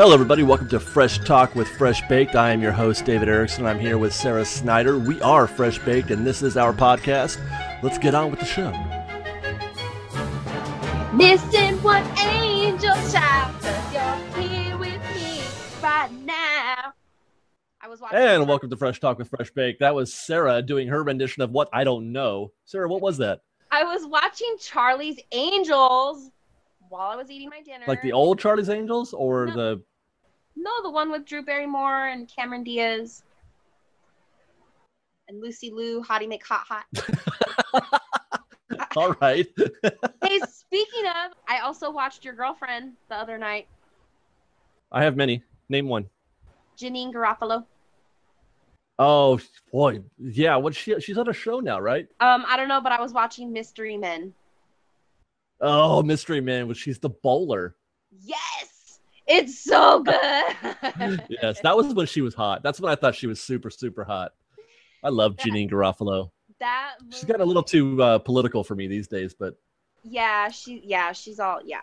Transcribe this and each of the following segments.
Hello, everybody. Welcome to Fresh Talk with Fresh Baked. I am your host, David Erickson. I'm here with Sarah Snyder. We are Fresh Baked, and this is our podcast. Let's get on with the show. Missing one angel child, 'cause you're here with me right now. And welcome to Fresh Talk with Fresh Baked. That was Sarah doing her rendition of What I Don't Know. Sarah, what was that? I was watching Charlie's Angels while I was eating my dinner. Like the old Charlie's Angels or the... No, the one with Drew Barrymore and Cameron Diaz. And Lucy Liu, Hottie McHot Hot. All right. Hey, speaking of, I also watched Your Girlfriend the other night. I have many. Name one. Janine Garofalo. Oh, boy. Yeah, she's on a show now, right? I don't know, but I was watching Mystery Men. Oh, Mystery Man, but she's the bowler. Yes! It's so good! Yes, that was when she was hot. That's when I thought she was super, super hot. I love Janine Garofalo. She's got a little too political for me these days, but... she's all... Yeah.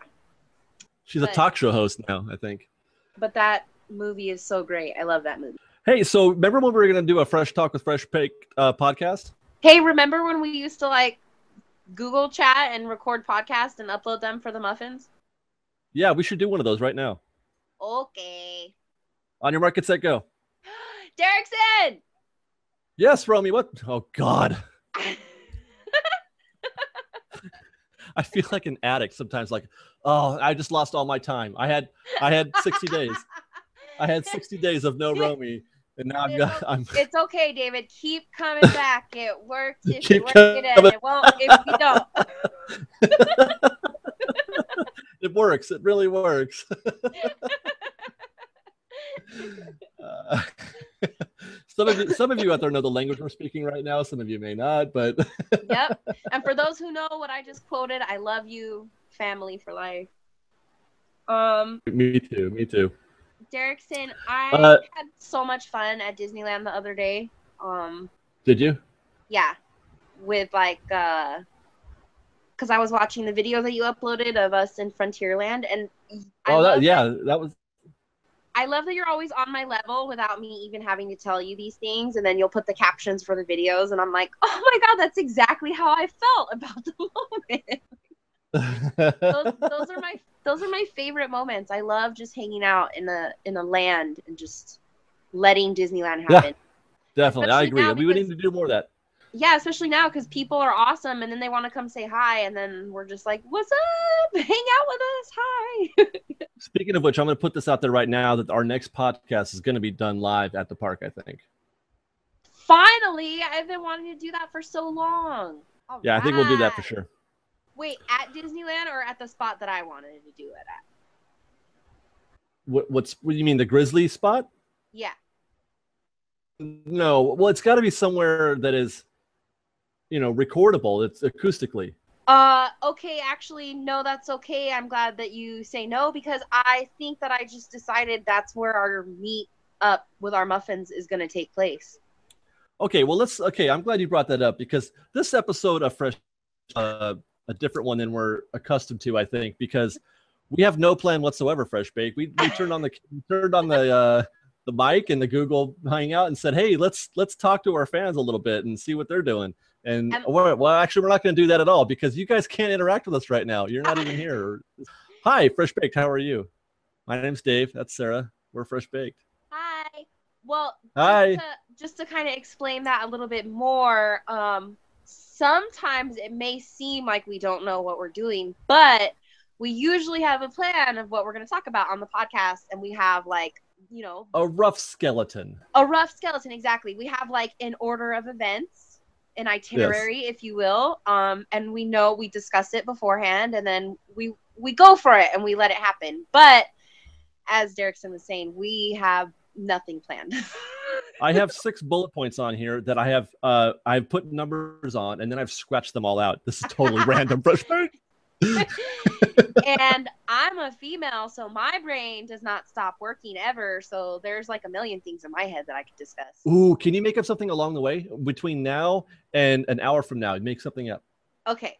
She's a talk show host now, I think. But that movie is so great. I love that movie. Hey, so remember when we were going to do a Fresh Talk with Fresh Baked podcast? Hey, remember when we used to Google chat and record podcasts and upload them for the muffins? Yeah, we should do one of those right now. Okay. On your mark, get set, go. Derrickson! Yes, Romy, what? Oh, God. I feel like an addict sometimes, I just lost all my time. I had 60 days. I had 60 days of no Romy, and now It's okay, David. Keep coming back. It works if you work it in. It won't if you don't. It works. It really works. Some of you out there know the language we're speaking right now. Some of you may not, but Yep. And for those who know what I just quoted, I love you, family for life. Me too. Derrickson, I had so much fun at Disneyland the other day. Did you? Yeah, with because I was watching the video that you uploaded of us in Frontierland, and that was. I love that you're always on my level without me even having to tell you these things, and then you'll put the captions for the videos, and I'm like, oh my god, that's exactly how I felt about the moment. Those are my favorite moments. I love just hanging out in a land and just letting Disneyland happen. Yeah, definitely. I agree. We would need to do more of that. Yeah, especially now because people are awesome and then they want to come say hi and then we're just like, what's up? Hang out with us. Hi. Speaking of which, I'm going to put this out there right now that our next podcast is going to be done live at the park, I think. Finally, I've been wanting to do that for so long. All yeah, right. I think we'll do that for sure. Wait, at Disneyland or at the spot that I wanted to do it at? What do you mean, the Grizzly spot? Yeah. No, well, it's got to be somewhere that is, recordable. It's acoustically. Okay, actually, no, that's okay. I'm glad that you say no because I think that I just decided that's where our meet up with our muffins is going to take place. Okay, well, I'm glad you brought that up because this episode of Fresh, a different one than we're accustomed to, I think, because we have no plan whatsoever. Fresh Bake. We turned on the mic and the Google Hangout and said, "Hey, let's talk to our fans a little bit and see what they're doing." And actually, we're not going to do that at all because you guys can't interact with us right now. You're not even here. Hi, Fresh Baked. How are you? My name's Dave. That's Sarah. We're Fresh Baked. Hi. Well, hi. Just to kind of explain that a little bit more. Sometimes it may seem like we don't know what we're doing, but we usually have a plan of what we're going to talk about on the podcast, and we have a rough skeleton. A rough skeleton, exactly. We have an order of events, an itinerary, if you will, and we discuss it beforehand, and then we go for it and we let it happen. But as Derrickson was saying, we have nothing planned. I have 6 bullet points on here that I've put numbers on, and then I've scratched them all out. This is totally random. Fresh Baked. And I'm a female, so my brain does not stop working ever. So there's a million things in my head that I could discuss. Ooh, can you make up something along the way between now and an hour from now? Make something up. Okay,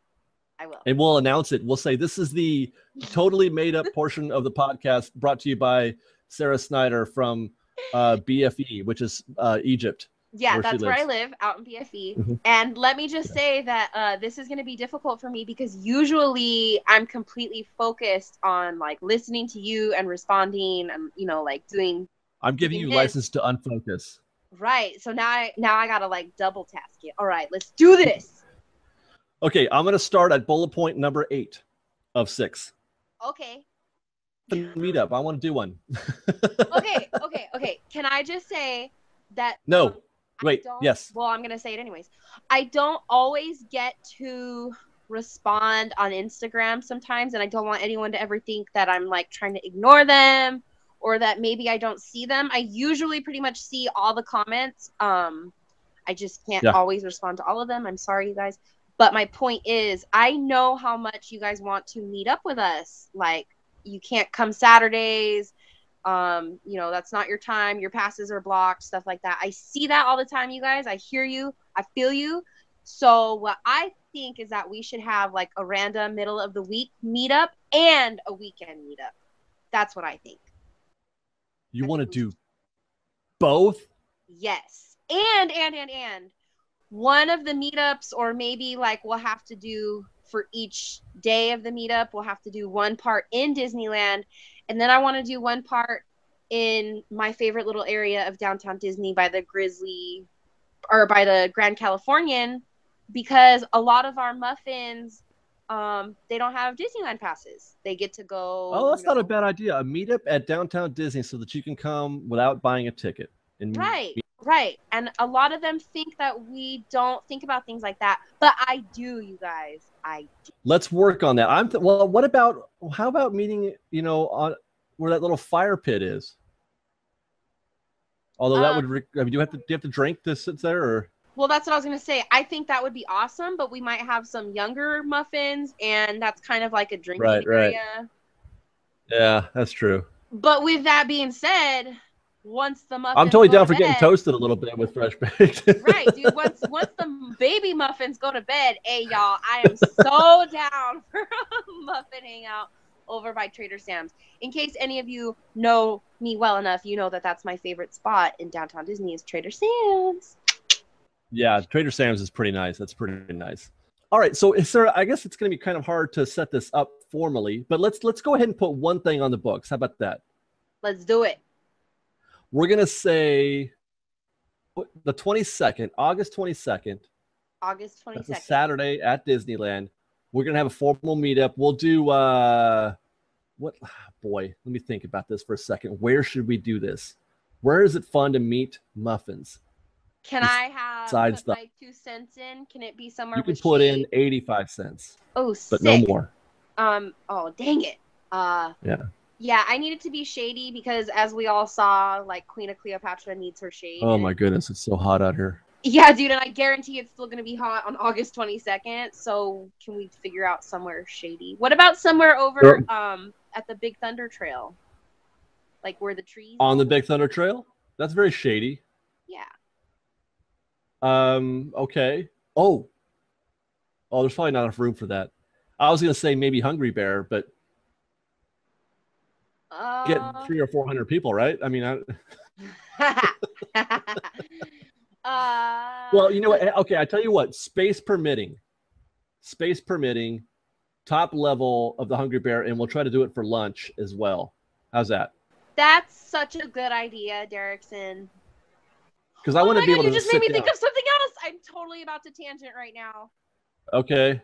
I will. And we'll announce it. We'll say this is the totally made up portion of the podcast brought to you by Sarah Snyder from BFE, which is Egypt. Yeah, that's where I live, out in BFE. Mm-hmm. And let me just say that this is going to be difficult for me because usually I'm completely focused on like listening to you and responding and, you know, like doing. I'm giving you license to unfocus. Right. So now I got to like double task it. All right, let's do this. Okay, I'm going to start at bullet point number 8 of 6. Okay. Meetup. I want to do one. Okay. Can I just say that? No. Wait, yes. Well, I'm going to say it anyways. I don't always get to respond on Instagram sometimes, and I don't want anyone to ever think that I'm like trying to ignore them or that maybe I don't see them. I usually pretty much see all the comments. I just can't always respond to all of them. I'm sorry, you guys. But my point is, I know how much you guys want to meet up with us. Like, you can't come Saturdays. You know, that's not your time. Your passes are blocked, stuff like that. I see that all the time, you guys. I hear you. I feel you. So what I think is that we should have like a random middle of the week meetup and a weekend meetup. That's what I think. You want to do both? Yes. And one of the meetups, or maybe like we'll have to do for each day of the meetup, we'll have to do one part in Disneyland. And then I want to do one part in my favorite little area of downtown Disney by the Grizzly or by the Grand Californian, because a lot of our muffins, they don't have Disneyland passes. They get to go. Oh, that's not a bad idea. A meetup at downtown Disney so that you can come without buying a ticket. Right. And a lot of them think that we don't think about things like that. But I do, you guys. I do. Let's work on that. How about meeting, you know, on where that little fire pit is? Although that would, I mean, do you have to drink to sit there, or? Well, that's what I was going to say. I think that would be awesome, but we might have some younger muffins, and that's kind of like a drinking area. Yeah, that's true. But with that being said, once the muffins I'm totally down for getting toasted a little bit with fresh baked. Right, dude. Once the baby muffins go to bed, hey, y'all, I am so down for a muffin hangout over by Trader Sam's. In case any of you know me well enough, you know that that's my favorite spot in downtown Disney is Trader Sam's. Yeah, Trader Sam's is pretty nice. That's pretty nice. All right, so Sarah, I guess it's going to be kind of hard to set this up formally, but let's go ahead and put one thing on the books. How about that? Let's do it. We're going to say the 22nd, August 22nd. August 22nd. That's a Saturday at Disneyland. We're going to have a formal meetup. We'll do, let me think about this for a second. Where should we do this? Where is it fun to meet muffins? Can I have my 2 cents in? Can it be somewhere you can put in 85 cents. Oh, but sick. no more. Oh, dang it. Yeah, I need it to be shady because as we all saw, like Queen of Cleopatra needs her shade. Oh my goodness, it's so hot out here. Yeah, dude, and I guarantee it's still going to be hot on August 22nd. So can we figure out somewhere shady? What about somewhere over at the Big Thunder Trail? Like where the trees on the Big Thunder Trail? That's very shady. Yeah. Okay. Oh, there's probably not enough room for that. I was going to say maybe Hungry Bear, but get 300 or 400 people, right? I mean, well, you know what? Okay, I tell you what. Space permitting, top level of the Hungry Bear, and we'll try to do it for lunch as well. How's that? That's such a good idea, Derrickson. Because I want to be able to. You just made me think of something else. I'm totally about to tangent right now. Okay.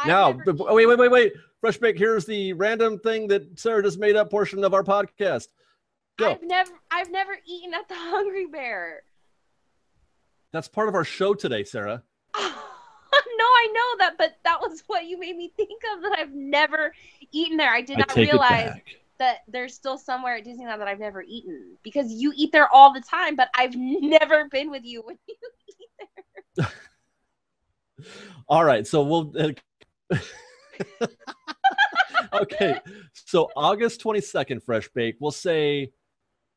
Wait. Fresh Bake, here's the random thing that Sarah just made up portion of our podcast. Go. I've never eaten at the Hungry Bear. That's part of our show today, Sarah. No, I know that, but that was what you made me think of, that I've never eaten there. I did not realize that there's still somewhere at Disneyland that I've never eaten, because you eat there all the time, but I've never been with you when you eat there. All right, so we'll okay, so August 22nd, Fresh Bake, we'll say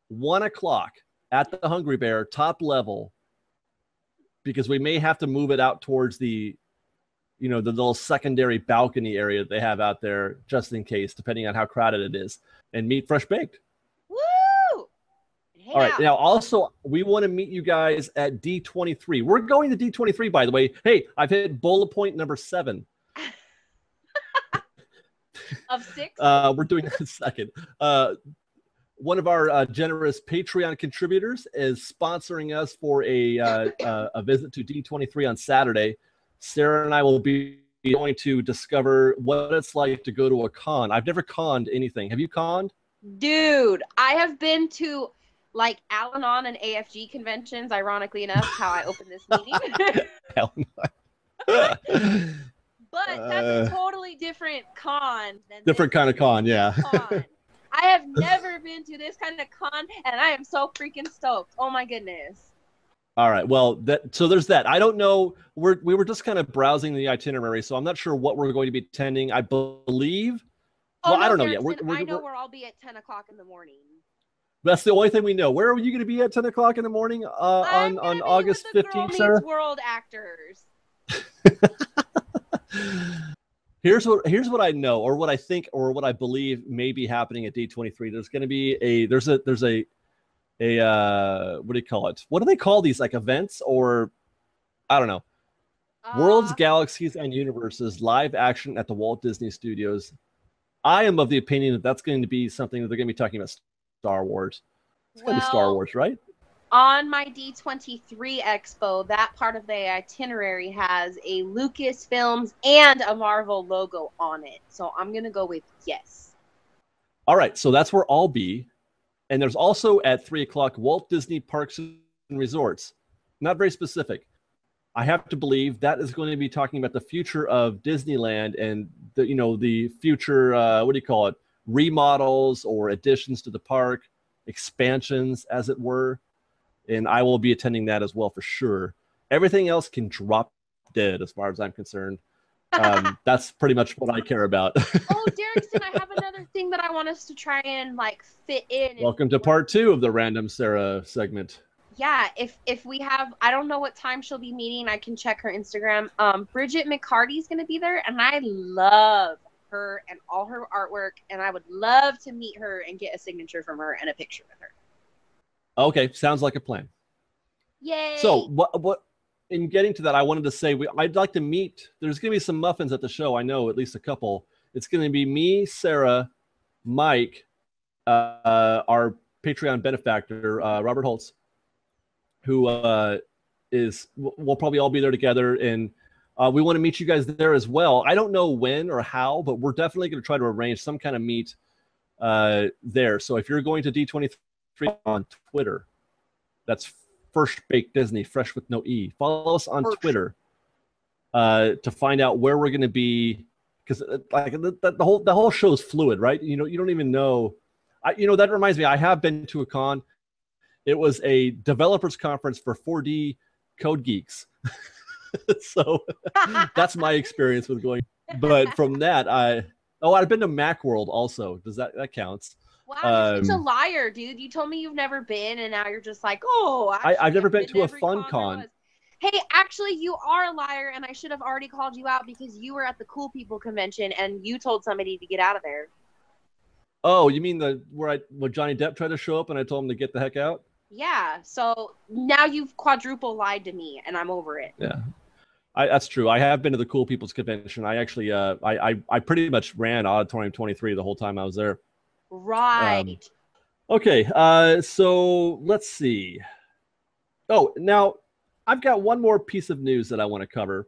1 o'clock at the Hungry Bear, top level, because we may have to move it out towards the little secondary balcony area that they have out there, just in case, depending on how crowded it is, and meet Fresh Baked. Woo! Hang All right. out. Now, also, we want to meet you guys at D23. We're going to D23, by the way. Hey, I've hit bullet point number 7. Of 6? We're doing that in a second. One of our generous Patreon contributors is sponsoring us for a visit to D23 on Saturday. Sarah and I will be going to discover what it's like to go to a con. I've never conned anything. Have you conned? Dude, I have been to like Al-Anon and AFG conventions, ironically enough, how I opened this meeting. Hell no. But that's a totally different con than Different kind of con, yeah. Con. I have never been to this kind of con, and I am so freaking stoked. Oh my goodness. All right. Well, so there's that. I don't know. We were just kind of browsing the itinerary, so I'm not sure what we're going to be attending. I believe. Oh, well, no, I don't know Harrison, yet. I know where I'll be at 10 o'clock in the morning. That's the only thing we know. Where are you going to be at 10 o'clock in the morning on August 15th, Sarah? World actors. Here's what I know, or what I think, or what I believe may be happening at D23. There's going to be there's a what do you call it? What do they call these, like events, or I don't know. Worlds, Galaxies, and Universes live action at the Walt Disney Studios. I am of the opinion that that's going to be something that they're going to be talking about Star Wars. It's going to be Star Wars, right? On my D23 Expo, that part of the itinerary has a Lucasfilms and a Marvel logo on it. So I'm going to go with yes. All right. So that's where I'll be. And there's also at 3 o'clock Walt Disney Parks and Resorts. Not very specific. I have to believe that is going to be talking about the future of Disneyland and the future, what do you call it? Remodels or additions to the park, expansions, as it were. And I will be attending that as well for sure. Everything else can drop dead as far as I'm concerned. That's pretty much what I care about. Oh, Derrickson, I have another thing that I want us to try and fit in. Welcome to part 2 of the Random Sarah segment. Yeah, if we have, I don't know what time she'll be meeting. I can check her Instagram. Bridget McCarty's going to be there, and I love her and all her artwork, and I would love to meet her and get a signature from her and a picture with her. Okay, sounds like a plan. Yay! So what? In getting to that, I wanted to say I'd like to meet. There's going to be some muffins at the show. I know at least a couple. It's going to be me, Sarah, Mike, our Patreon benefactor, Robert Holtz, who we'll probably all be there together, and we want to meet you guys there as well. I don't know when or how, but we're definitely going to try to arrange some kind of meet there. So if you're going to D23 on Twitter, that's First Baked Disney, fresh with no E. Follow us on Twitter to find out where we're going to be, because the whole show is fluid, right? You don't even know. That reminds me, I have been to a con. It was a developers conference for 4D code geeks. So that's my experience with going. But from that, I've been to Macworld also. Does that counts? Wow, you're such a liar, dude. You told me you've never been, and now you're just like, oh, I've never been to a fun con. Hey, actually, you are a liar, and I should have already called you out because you were at the Cool People convention, and you told somebody to get out of there. Oh, you mean where Johnny Depp tried to show up, and I told him to get the heck out? Yeah, so now you've quadruple lied to me, and I'm over it. Yeah, that's true. I have been to the Cool People's convention. I actually, I pretty much ran Auditorium 23 the whole time I was there. Right. Okay, so let's see. Oh, now I've got one more piece of news that I want to cover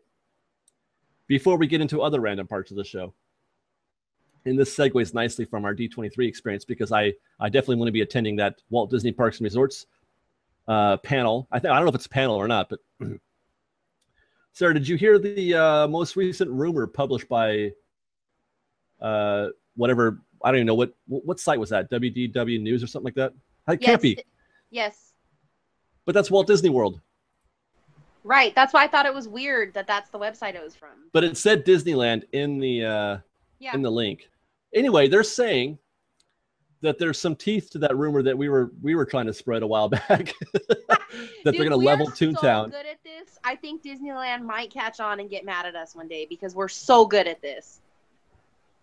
before we get into other random parts of the show. And this segues nicely from our D23 experience, because I definitely want to be attending that Walt Disney Parks and Resorts panel. I don't know if it's a panel or not, but Sarah, did you hear the most recent rumor published by whatever? I don't even know what site was that? WDW News or something like that? It can't be. Yes. But that's Walt Disney World. Right. That's why I thought it was weird that that's the website it was from. But it said Disneyland in the link. Anyway, they're saying that there's some teeth to that rumor that we were trying to spread a while back. That they're going to level Toontown. So good at this. I think Disneyland might catch on and get mad at us one day because we're so good at this.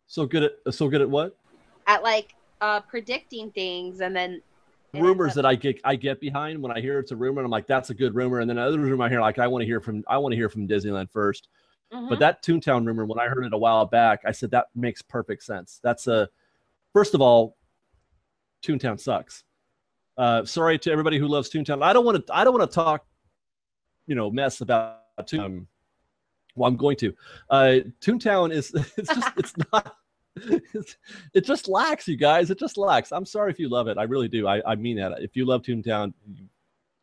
So good at what? At predicting things and then rumors that I get behind when I hear it's a rumor, and I'm like, that's a good rumor. And then another rumor I hear, like, I want to hear from Disneyland first. But that Toontown rumor, when I heard it a while back, I said that makes perfect sense. First of all, Toontown sucks. Sorry to everybody who loves Toontown. I don't want to talk, mess about Toontown. Well, I'm going to. Toontown is it's not. It just lacks, you guys. It just lacks. I'm sorry if you love it. I really do. I mean that. If you love Toontown,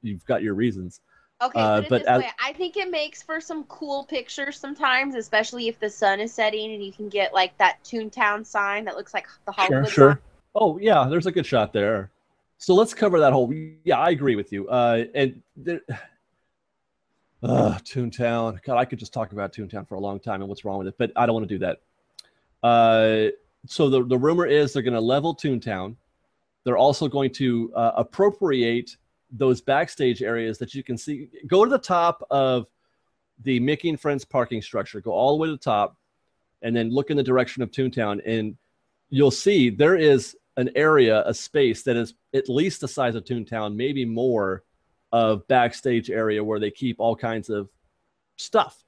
you've got your reasons. Okay, but this way, I think it makes for some cool pictures sometimes, especially if the sun is setting and you can get like that Toontown sign that looks like the Hollywood sign. Oh yeah, there's a good shot there. So let's cover that whole. Yeah, I agree with you. Toontown. God, I could just talk about Toontown for a long time and what's wrong with it, but I don't want to do that. So the rumor is they're going to level Toontown. They're also going to appropriate those backstage areas that you can see. Go to the top of the Mickey and Friends parking structure. Go all the way to the top, and then look in the direction of Toontown, and you'll see there is an area, a space that is at least the size of Toontown, maybe more, of backstage area where they keep all kinds of stuff.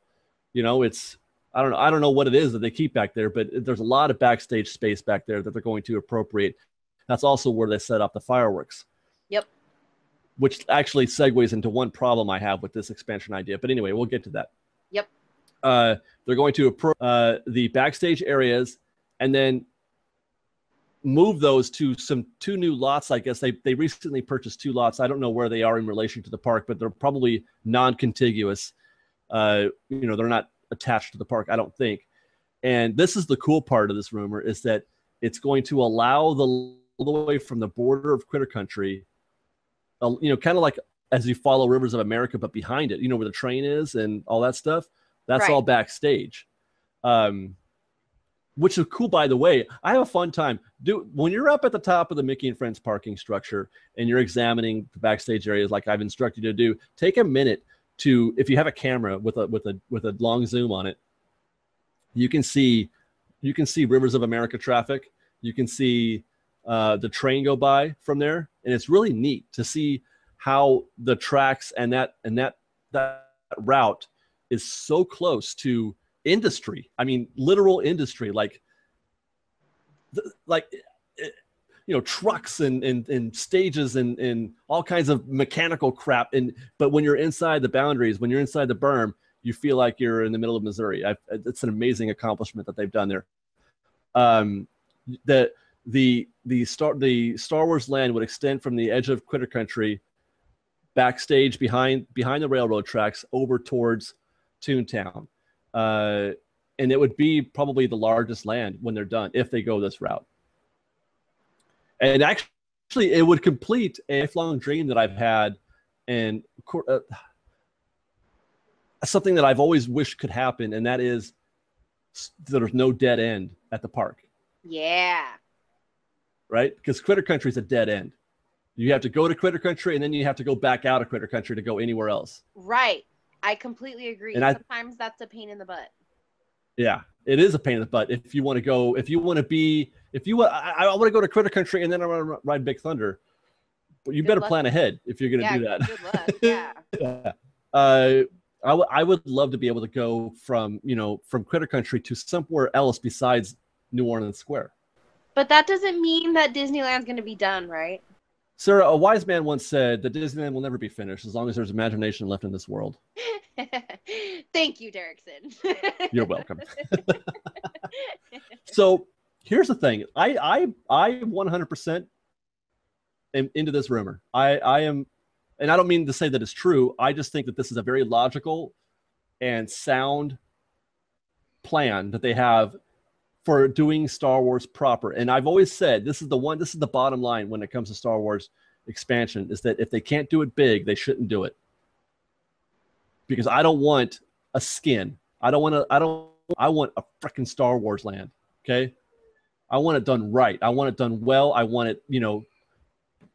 It's I don't know what it is that they keep back there, but there's a lot of backstage space back there that they're going to appropriate. That's also where they set up the fireworks. Yep. Which actually segues into one problem I have with this expansion idea. But anyway, we'll get to that. Yep. They're going to the backstage areas and then move those to two new lots. I guess they recently purchased 2 lots. I don't know where they are in relation to the park, but they're probably non-contiguous. They're not attached to the park, I don't think. And this is the cool part of this rumor, is that it's going to allow all the way from the border of Critter Country, kind of like as you follow Rivers of America, but behind it, where the train is and all that stuff. That's right. All backstage, which is cool, by the way. I have a fun time. When you're up at the top of the Mickey and Friends parking structure and you're examining the backstage areas like I've instructed you to do, take a minute to, if you have a camera with a long zoom on it, you can see Rivers of America traffic. You can see the train go by from there, and it's really neat to see how the tracks and that route is so close to industry. I mean, literal industry, like trucks and stages and all kinds of mechanical crap. But when you're inside the boundaries, when you're inside the berm, you feel like you're in the middle of Missouri. It's an amazing accomplishment that they've done there. The Star Wars land would extend from the edge of Critter Country backstage behind the railroad tracks over towards Toontown. And it would be probably the largest land when they're done, if they go this route. And actually, it would complete a lifelong dream that I've had, and something that I've always wished could happen, and that is there's no dead end at the park. Yeah. Right? Because Critter Country is a dead end. You have to go to Critter Country, and then you have to go back out of Critter Country to go anywhere else. Right. I completely agree. And sometimes that's a pain in the butt. Yeah, it is a pain in the butt. I want to go to Critter Country and then I want to ride Big Thunder. But you better plan ahead if you're going to do that. Good luck. Yeah. Yeah. I would love to be able to go from Critter Country to somewhere else besides New Orleans Square. But that doesn't mean that Disneyland's going to be done, right? Sarah, a wise man once said that Disneyland will never be finished as long as there's imagination left in this world. Thank you, Derrickson. You're welcome. So here's the thing. I 100% am into this rumor. I am, and I don't mean to say that it's true. I just think that this is a very logical and sound plan that they have for doing Star Wars proper. And I've always said this is the bottom line when it comes to Star Wars expansion, is that if they can't do it big, they shouldn't do it. Because I don't want a skin. I want a freaking Star Wars land. Okay? I want it done right. I want it done well. I want it,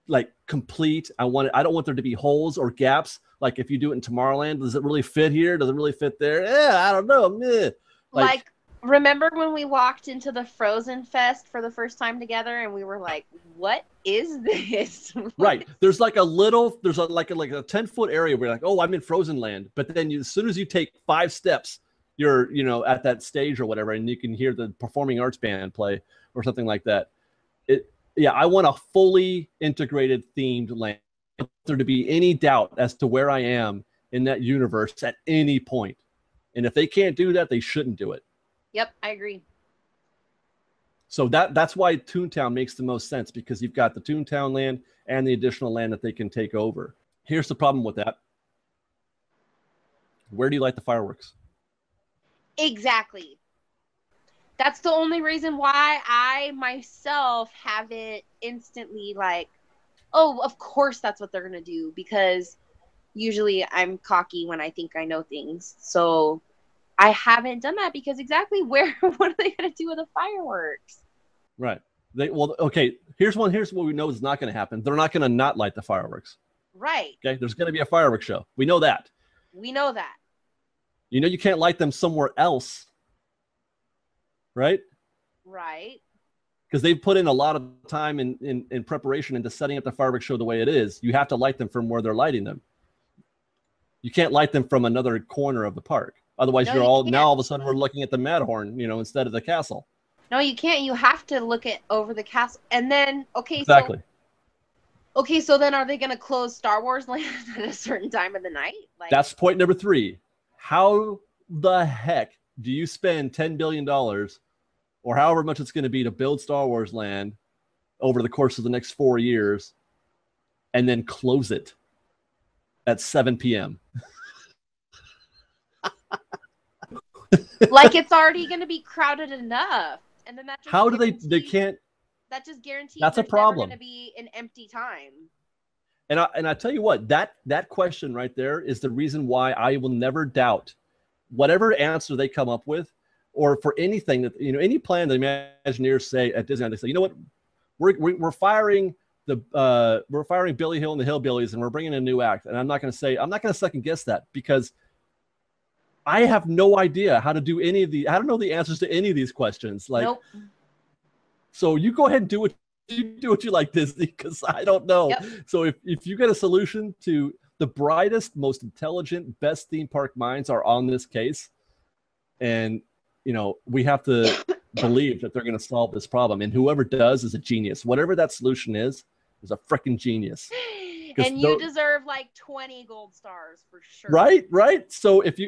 like complete. I don't want there to be holes or gaps. Like if you do it in Tomorrowland, does it really fit here? Does it really fit there? Yeah, I don't know. Meh. Like Remember when we walked into the Frozen Fest for the first time together, and we were like, "What is this?" Right. There's like a 10-foot area where you're like, oh, I'm in Frozen Land. But then as soon as you take 5 steps, you're, at that stage or whatever, and you can hear the performing arts band play or something like that. I want a fully integrated themed land. If there to be any doubt as to where I am in that universe at any point. And if they can't do that, they shouldn't do it. Yep, I agree. So that's why Toontown makes the most sense, because you've got the Toontown land and the additional land that they can take over. Here's the problem with that. Where do you light the fireworks? Exactly. That's the only reason why I myself haven't instantly like, oh, of course that's what they're going to do, because usually I'm cocky when I think I know things. So I haven't done that, because exactly what are they going to do with the fireworks? Right. Here's what we know is not going to happen. They're not going to not light the fireworks. Right. Okay. There's going to be a fireworks show. We know that. You can't light them somewhere else. Right. Right. Because they've put in a lot of time in preparation into setting up the fireworks show the way it is. You have to light them from where they're lighting them. You can't light them from another corner of the park. Otherwise, now all of a sudden we're looking at the Matterhorn, instead of the castle. No, you can't. You have to look over the castle. And then, exactly. So then are they going to close Star Wars Land at a certain time of the night? That's point number 3. How the heck do you spend $10 billion or however much it's going to be to build Star Wars Land over the course of the next 4 years and then close it at 7 p.m.? Like it's already going to be crowded enough. And then that just how do they can't. That just guarantees that's a problem. Never going to be an empty time. And I tell you what, that question right there is the reason why I will never doubt whatever answer they come up with, or for anything that, any plan the Imagineers say at Disneyland, they say, you know what, we're firing Billy Hill and the Hillbillies, and we're bringing in a new act. And I'm not going to second guess that, because I have no idea how to do any of the. I don't know the answers to any of these questions. Nope. So you go ahead and do what you like, Disney, because I don't know. Yep. So if you get a solution to the brightest, most intelligent, best theme park minds are on this case, and we have to believe that they're going to solve this problem. And whoever does is a genius. Whatever that solution is a freaking genius. And you deserve like 20 gold stars for sure. Right. So if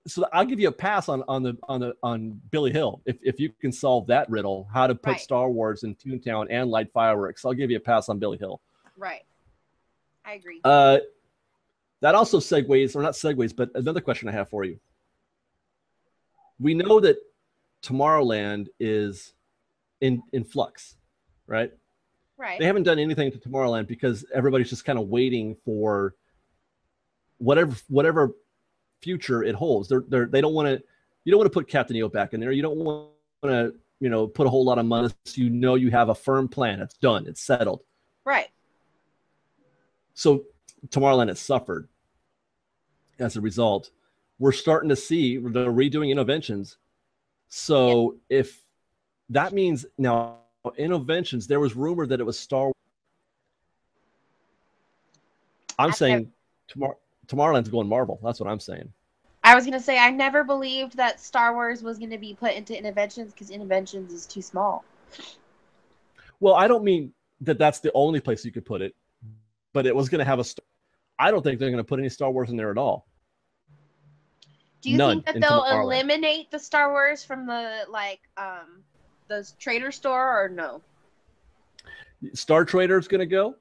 so I'll give you a pass on Billy Hill if you can solve that riddle, how to put Star Wars in Toontown and light fireworks. I'll give you a pass on Billy Hill. Right. I agree. That also segues, or not segues, but another question I have for you. We know that Tomorrowland is in flux, right? Right. They haven't done anything to Tomorrowland because everybody's just kind of waiting for whatever future it holds. They don't want to. You don't want to put Captain EO back in there. You don't want to put a whole lot of money. So you have a firm plan. It's done. It's settled. Right. So Tomorrowland has suffered as a result. We're starting to see they're redoing Innoventions. So if that means now Innoventions, there was rumor that it was Star Wars. I'm saying Tomorrowland's going Marvel. That's what I'm saying. I was going to say, I never believed that Star Wars was going to be put into Innoventions because Innoventions is too small. Well, I don't mean that that's the only place you could put it, but it was going to have I don't think they're going to put any Star Wars in there at all. Do you think that they'll eliminate the Star Wars from the Trader store, or no? Star Trader is going to go.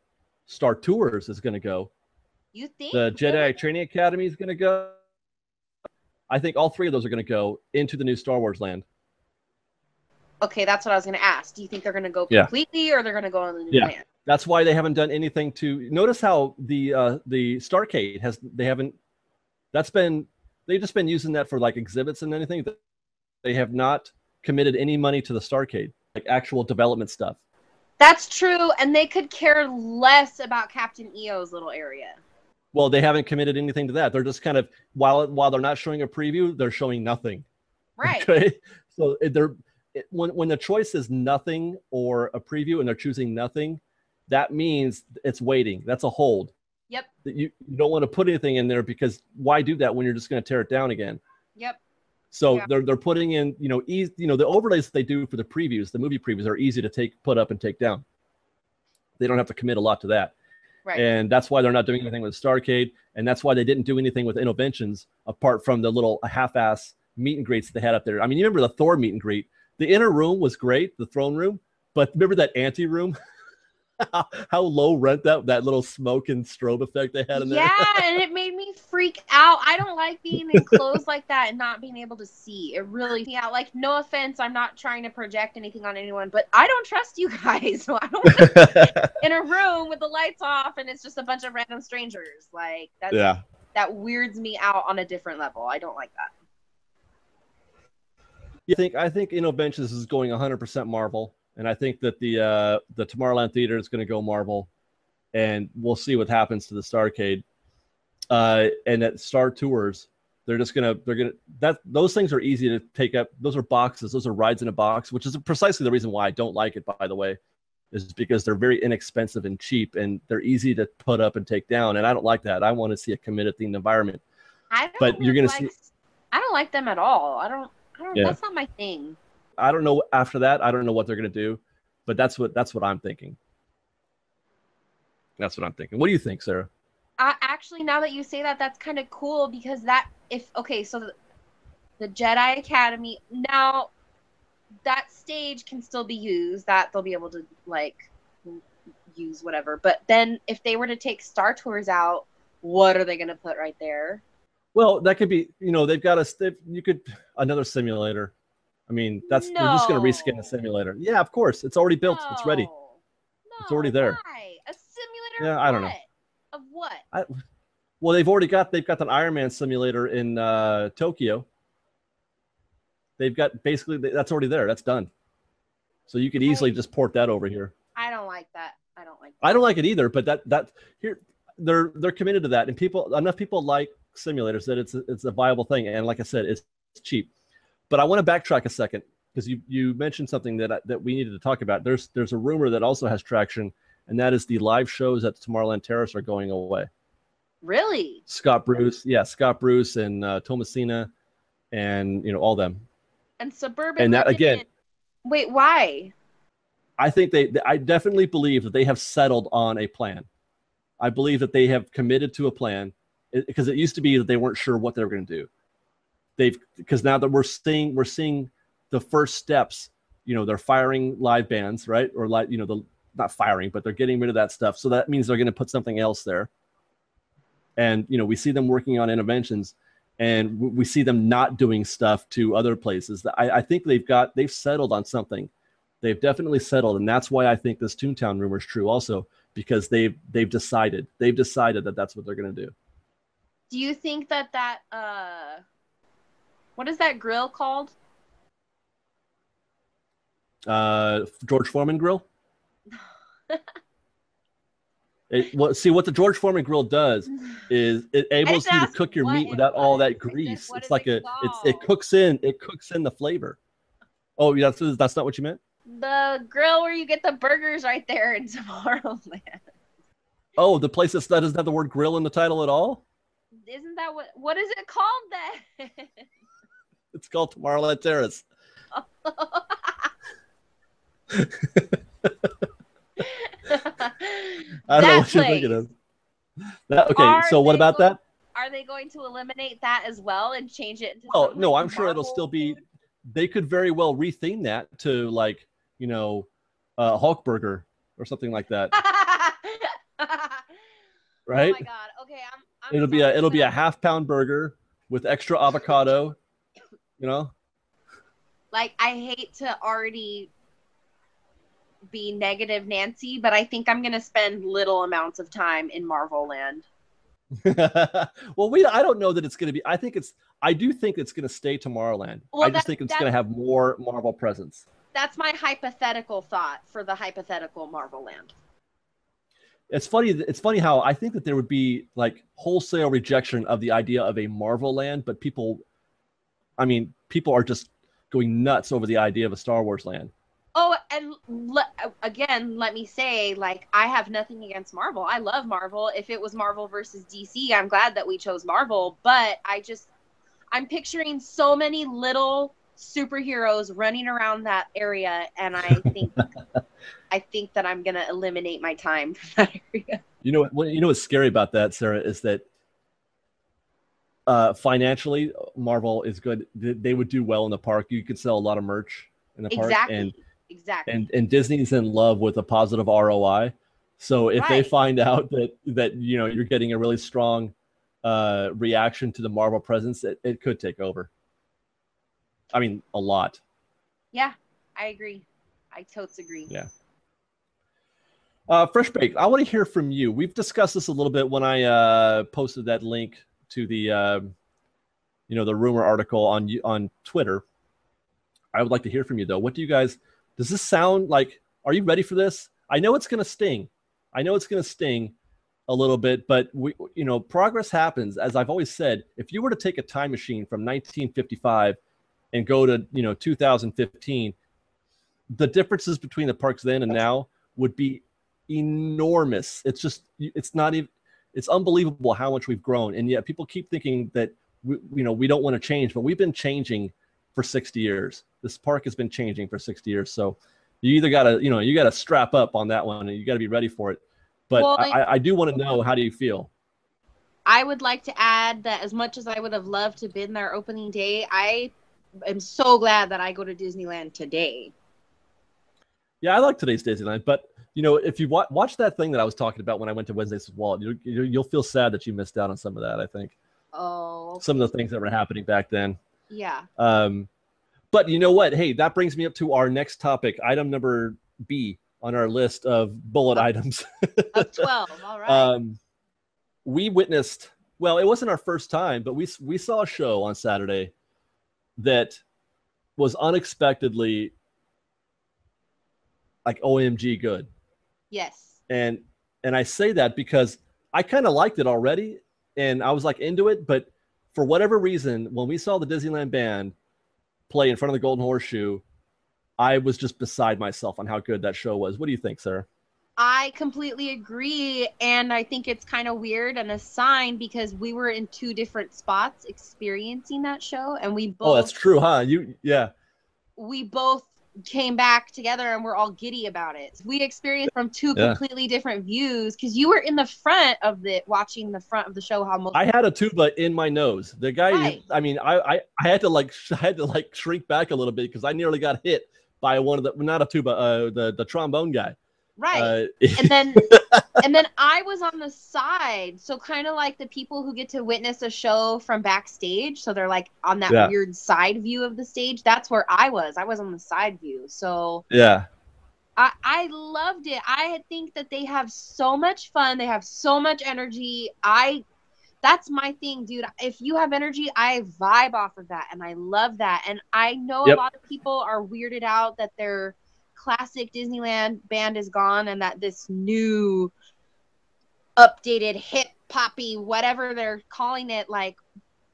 Star Tours is going to go. You think the Jedi Training Academy is going to go? I think all 3 of those are going to go into the new Star Wars land. Okay, that's what I was going to ask. Do you think they're going to go completely, or they're going to go on the new land? That's why they haven't done anything to. Notice how the Starcade has. They've just been using that for like exhibits and anything. They have not committed any money to the Starcade, like actual development stuff. That's true, and they could care less about Captain EO's little area. Well, they haven't committed anything to that. They're just kind of while they're not showing a preview, they're showing nothing. Right. Okay, so when the choice is nothing or a preview, and they're choosing nothing, that means it's waiting. That's a hold. Yep. You don't want to put anything in there, because why do that when you're just going to tear it down again? Yep. So they're putting in, the overlays that they do for the previews, the movie previews, are easy to put up and take down. They don't have to commit a lot to that. Right. And that's why they're not doing anything with Starcade, and that's why they didn't do anything with Innoventions apart from the little half-ass meet and greets they had up there. I mean, you remember the Thor meet and greet? The inner room was great, the throne room, but remember that ante room? How low rent that little smoke and strobe effect they had in there. Yeah, and it made me freak out. I don't like being enclosed like that and not being able to see. It really, like, no offense, I'm not trying to project anything on anyone, but I don't trust you guys. So I don't want to be in a room with the lights off and it's just a bunch of random strangers. Like, that weirds me out on a different level. I don't like that. I think Innoventions is going 100% Marvel. And I think that the Tomorrowland Theater is going to go Marvel, and we'll see what happens to the Starcade. And at Star Tours, those things are easy to take up. Those are boxes. Those are rides in a box, which is precisely the reason why I don't like it, by the way, is because they're very inexpensive and cheap, and they're easy to put up and take down. And I don't like that. I want to see a committed themed environment. I don't like them at all. I don't. That's not my thing. I don't know after that. I don't know what they're going to do, but that's what I'm thinking. That's what I'm thinking. What do you think, Sarah? Actually, now that you say that, that's kind of cool, because so the Jedi Academy, now that stage can still be used, that they'll be able to like use whatever. But then if they were to take Star Tours out, what are they going to put right there? Well, that could be, they've got another simulator. I mean, they're just going to reskin the simulator. Yeah, of course. It's already built. No, it's ready. It's already there. Why? A simulator? Yeah, I don't know. Of what? Well, they've got that Iron Man simulator in Tokyo. They've got that's already there. That's done. So you could easily just port that over here. I don't like that. I don't like it either. But that here, they're committed to that, and enough people like simulators that it's a viable thing. And like I said, it's cheap. But I want to backtrack a second, because you mentioned something that we needed to talk about. There's a rumor that also has traction, and that is the live shows at Tomorrowland Terrace are going away. Really? Scott Bruce and Thomasina, and all them. And Suburban. And that again. Wait, why? I think I definitely believe that they have settled on a plan. I believe that they have committed to a plan, because it used to be that they weren't sure what they were going to do. Because now that we're seeing the first steps, they're firing live bands, right? Or not firing, but they're getting rid of that stuff. So that means they're going to put something else there. And, we see them working on interventions, and we see them not doing stuff to other places. I think they've settled on something. They've definitely settled. And that's why I think this Toontown rumor is true also, because they've decided that that's what they're going to do. Do you think that what is that grill called? George Foreman grill. See what the George Foreman grill does is it enables you to cook your meat without all that grease. It's like it cooks in the flavor. Oh, yeah, that's not what you meant? The grill where you get the burgers right there in Tomorrowland. Oh, the place that doesn't have the word grill in the title at all? Isn't that what is it called then? It's called Tomorrowland Terrace. I don't know what you're thinking of. So what about that? Are they going to eliminate that as well and change it into? Oh no, I'm sure it'll still be. They could very well retheme that to Hulk burger or something like that. Right? Oh my god. Okay, it'll be a half-pound burger with extra avocado. Like, I hate to already be negative Nancy, but I think I'm gonna spend little amounts of time in Marvel Land. Well, I don't know that it's gonna be. I do think it's gonna stay Tomorrowland. Well, I just think it's gonna have more Marvel presence. That's my hypothetical thought for the hypothetical Marvel Land. It's funny how I think that there would be like wholesale rejection of the idea of a Marvel Land, but people, I mean, people are just going nuts over the idea of a Star Wars land. Oh, and again, let me say, like, I have nothing against Marvel. I love Marvel. If it was Marvel versus DC, I'm glad that we chose Marvel. But I'm picturing so many little superheroes running around that area, and I think that I'm gonna eliminate my time from that area. You know what's scary about that, Sarah, is that financially, Marvel is good. They would do well in the park. You could sell a lot of merch in the park, Exactly. And Disney's in love with a positive ROI. So if they find out that you're getting a really strong reaction to the Marvel presence, it could take over. I mean, a lot. Yeah, I agree. I totes agree. Yeah. Fresh Baked, I want to hear from you. We've discussed this a little bit when I posted that link to the the rumor article on Twitter. I would like to hear from you though. What do you guys? Does this sound like? Are you ready for this? I know it's going to sting. I know it's going to sting a little bit, but progress happens. As I've always said, if you were to take a time machine from 1955 and go to 2015, the differences between the parks then and now would be enormous. It's unbelievable how much we've grown, and yet people keep thinking that we don't want to change, but we've been changing for 60 years. This park has been changing for 60 years. So you either gotta strap up on that one, and you gotta be ready for it. But I do want to know, how do you feel? I would like to add that as much as I would have loved to have been there opening day, I am so glad that I go to Disneyland today. Yeah, I like today's Disneyland, but if you watch that thing that I was talking about when I went to Wednesday's with Walt, you'll feel sad that you missed out on some of that, I think. Oh. Some of the things that were happening back then. Yeah. But you know what? Hey, that brings me up to our next topic, item number B on our list of bullet items. Of 12, all right. We witnessed, well, it wasn't our first time, but we saw a show on Saturday that was unexpectedly like OMG good. Yes. And I say that because I kind of liked it already, and I was like into it, but for whatever reason, when we saw the Disneyland band play in front of the Golden Horseshoe, I was just beside myself on how good that show was. What do you think, Sarah? I completely agree, and I think it's kind of weird and a sign because we were in two different spots experiencing that show, and we both. Oh, that's true, huh? Yeah. We both came back together, and we're all giddy about it. We experienced from two completely different views because you were in the front of watching the front of the show. I had a tuba in my nose. The guy, I mean, I had to shrink back a little bit because I nearly got hit by one of the, not a tuba, the trombone guy. Right. And then I was on the side. So kind of like the people who get to witness a show from backstage. So they're like on that weird side view of the stage. That's where I was. I was on the side view. So yeah, I loved it. I think that they have so much fun. They have so much energy. That's my thing, dude. If you have energy, I vibe off of that. And I love that. And I know a lot of people are weirded out that their classic Disneyland band is gone and that this new updated hip poppy, whatever they're calling it,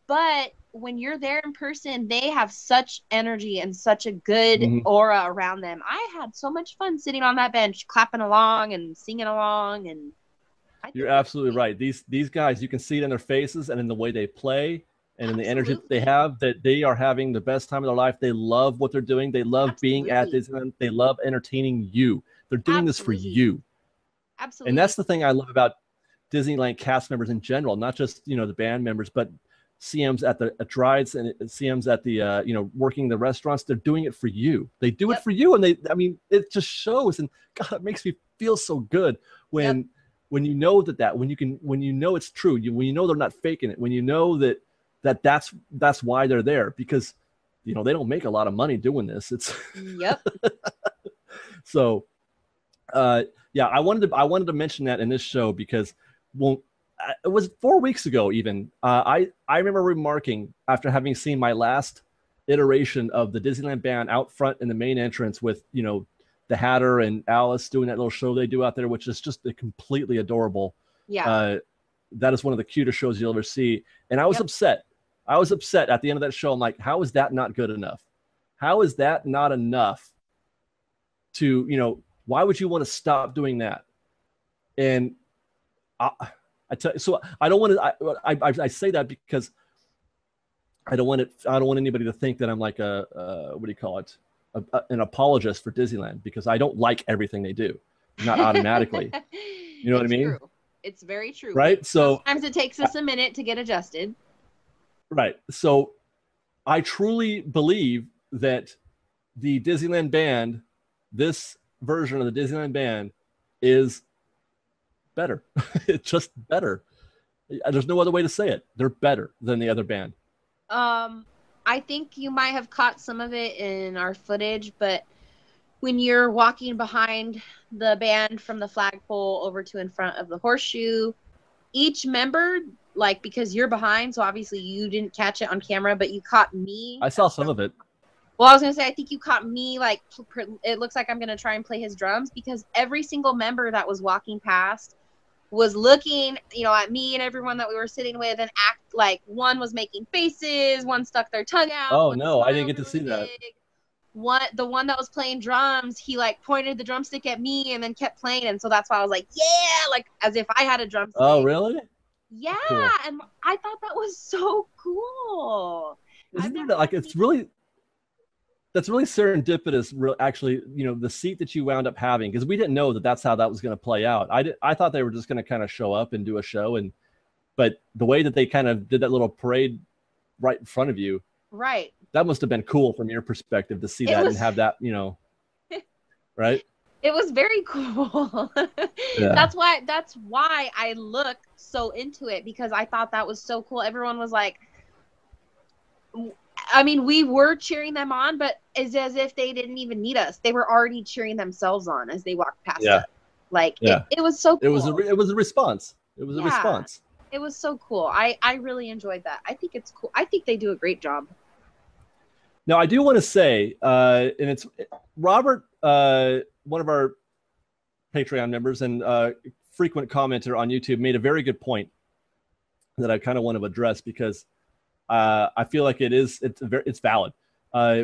but when you're there in person, they have such energy and such a good aura around them. I had so much fun sitting on that bench, clapping along and singing along. And you're absolutely right. These guys, you can see it in their faces and in the way they play and in the energy that they have, that they are having the best time of their life. They love what they're doing. They love being at Disneyland. They love entertaining you. They're doing this for you. Absolutely. And that's the thing I love about Disneyland cast members in general, not just, the band members, but CMs at rides and CMs at the, working the restaurants. They're doing it for you. They do it for you. And it just shows. And God, it makes me feel so good when you know when you know it's true, when you know they're not faking it, when you know that's why they're there, because they don't make a lot of money doing this. It's so I wanted to mention that in this show because it was 4 weeks ago even. I remember remarking after having seen my last iteration of the Disneyland band out front in the main entrance with the Hatter and Alice doing that little show they do out there, which is just completely adorable. Yeah. That is one of the cutest shows you'll ever see. And I was upset I was upset at the end of that show. I'm like, how is that not good enough? How is that not enough to, you know, why would you want to stop doing that? And I tell you, so I don't want to, I say that because I don't want anybody to think that I'm like what do you call it? An apologist for Disneyland, because I don't like everything they do, not automatically. You know what I mean? True. It's very true. Right. So sometimes it takes us a minute to get adjusted. Right. So I truly believe that the Disneyland band, this version of the Disneyland band, is better. It's just better. There's no other way to say it. They're better than the other band. I think you might have caught some of it in our footage, but when you're walking behind the band from the flagpole over to in front of the horseshoe, each member, like, because you're behind, so obviously you didn't catch it on camera, but you caught me. I saw some of it. Well, I was going to say, I think you caught me, like, it looks like I'm going to try and play his drums, because every single member that was walking past was looking, you know, at me and everyone that we were sitting with, and act like one was making faces, one stuck their tongue out. Oh, no, I didn't get to see that. The one that was playing drums, he like pointed the drumstick at me and then kept playing, and so that's why I was like, yeah, like as if I had a drumstick. Oh, really? Yeah, cool. And I thought that was so cool. Isn't it, like, it's really, that's really serendipitous, actually, you know, the seat that you wound up having, because we didn't know that that's how that was going to play out. I thought they were just going to kind of show up and do a show, but the way that they kind of did that little parade right in front of you, right, that must have been cool from your perspective to see that and have that, you know, right? It was very cool. Yeah. That's why I looked so into it, because I thought that was so cool. Everyone was like, I mean, we were cheering them on, but it's as if they didn't even need us. They were already cheering themselves on as they walked past us. Like, it was so cool. It was a response. It was a response. It was so cool. I really enjoyed that. I think it's cool. I think they do a great job. Now, I do want to say, and it's Robert, one of our Patreon members and frequent commenter on YouTube, made a very good point that I kind of want to address, because I feel like it's valid.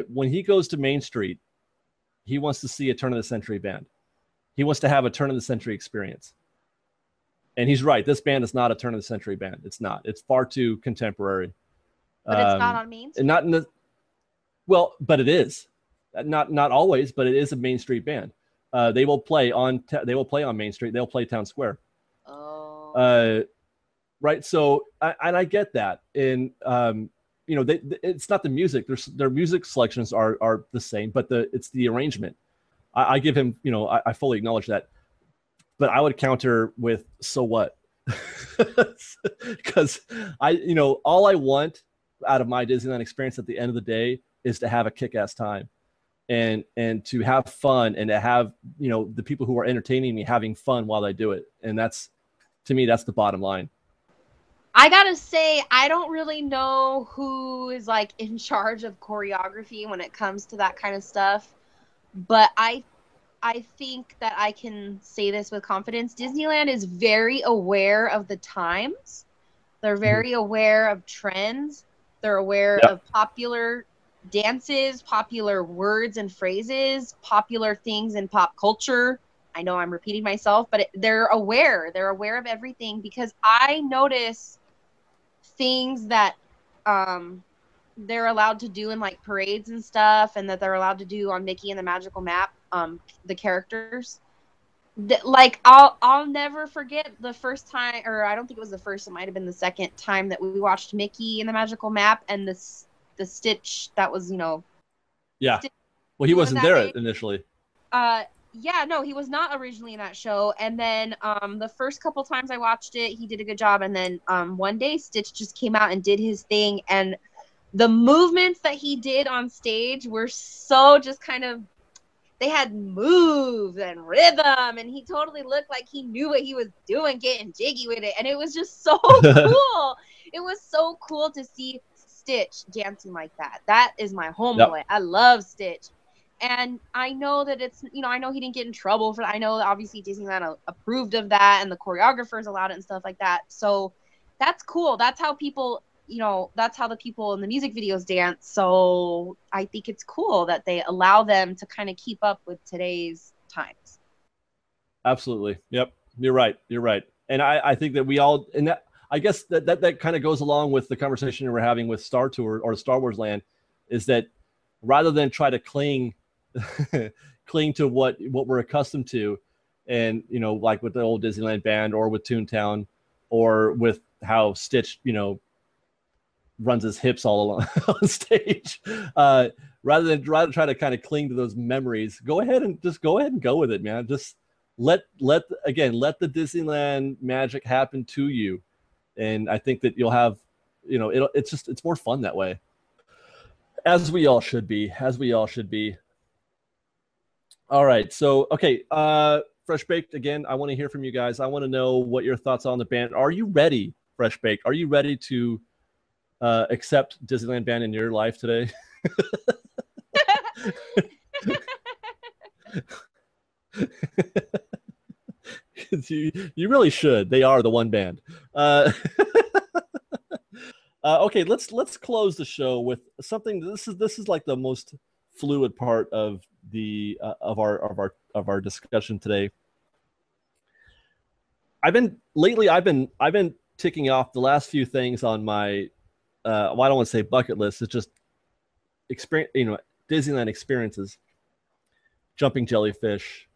When he goes to Main Street, he wants to see a turn of the century band. He wants to have a turn of the century experience. And he's right. This band is not a turn of the century band. It's not. It's far too contemporary. But it's not on Main Street. And not in the. Well, but it is. Not always, but it is a Main Street band. They will play on Main Street. They'll play Town Square. Oh. Right. So, I get that. And you know, it's not the music. Their music selections are the same, but it's the arrangement. I give him, you know, I fully acknowledge that. But I would counter with, so what? Because you know, all I want out of my Disneyland experience at the end of the day is to have a kick-ass time, and to have fun, and to have, you know, the people who are entertaining me having fun while I do it. And that's, to me, that's the bottom line. I gotta say, I don't really know who is like in charge of choreography when it comes to that kind of stuff, but I think that I can say this with confidence. Disneyland is very aware of the times. They're very aware of trends. They're aware of popular dances, popular words and phrases, popular things in pop culture. I know I'm repeating myself, but they're aware. They're aware of everything, because I notice things that they're allowed to do in like parades and stuff, and that they're allowed to do on Mickey and the Magical Map, the characters. Like, I'll never forget the first time, or I don't think it was the first, it might have been the second time that we watched Mickey and the Magical Map, and the Stitch that was, you know. Yeah. Well, he wasn't there initially. Yeah, no, he was not originally in that show. And then the first couple times I watched it, he did a good job. And then one day Stitch just came out and did his thing. And the movements that he did on stage were so just kind of, they had moves and rhythm. And he totally looked like he knew what he was doing, getting jiggy with it. And it was just so cool. It was so cool to see Stitch dancing like that. That is my homeboy. Yep. I love Stitch. And I know that it's, you know, I know he didn't get in trouble for that. I know that obviously Disneyland approved of that, and the choreographers allowed it and stuff like that. So that's cool. That's how people you know, that's how the people in the music videos dance. So I think it's cool that they allow them to kind of keep up with today's times. Absolutely. Yep. You're right. You're right. And I think that we all, and that, I guess that kind of goes along with the conversation we're having with Star Tour or Star Wars Land, is that rather than try to cling to what we're accustomed to, and, you know, like with the old Disneyland band or with Toontown or with how Stitch, you know, runs his hips all along on stage, rather than try to kind of cling to those memories, go ahead and go with it, man. Just let the Disneyland magic happen to you. And I think that you'll have, you know, it's more fun that way. As we all should be. All right. So, okay. Fresh Baked, again, I want to hear from you guys. I want to know what your thoughts are on the band. Are you ready, Fresh Baked? Are you ready to accept Disneyland band in your life today? You really should. They are the one band. Okay, let's close the show with something. This is like the most fluid part of the of our discussion today. I've been ticking off the last few things on my well, I don't want to say bucket list. It's just experience, you know, Disneyland experiences. Jumping jellyfish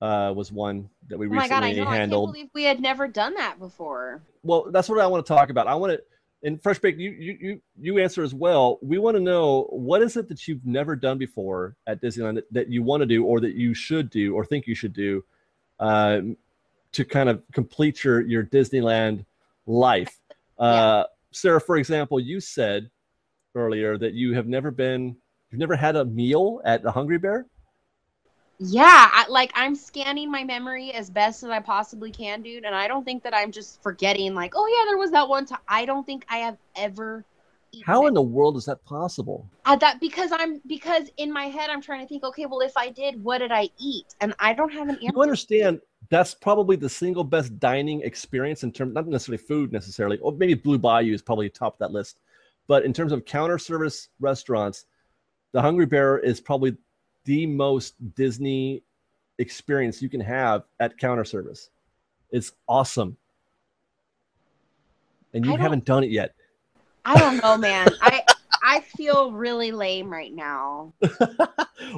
was one that we recently handled. I can't believe we had never done that before. Well, that's what I want to talk about. I want to, and Fresh Bake, you answer as well. We want to know, what is it that you've never done before at Disneyland that you want to do, or that you should do, or think you should do, to kind of complete your Disneyland life. Yeah. Sarah, for example, you said earlier that you've never had a meal at the Hungry Bear. Yeah, I'm scanning my memory as best as I possibly can, dude. And I don't think that I'm just forgetting, like, oh yeah, there was that one time. I don't think I have ever eaten How it. in the world is that possible? Because in my head I'm trying to think, okay, well, if I did, what did I eat? And I don't have an answer. You understand that's probably the single best dining experience in terms, not necessarily food necessarily, or maybe Blue Bayou is probably top of that list. But in terms of counter service restaurants, the Hungry Bear is probably the most Disney experience you can have at counter service. It's awesome. And you haven't done it yet. I don't know, man. I feel really lame right now.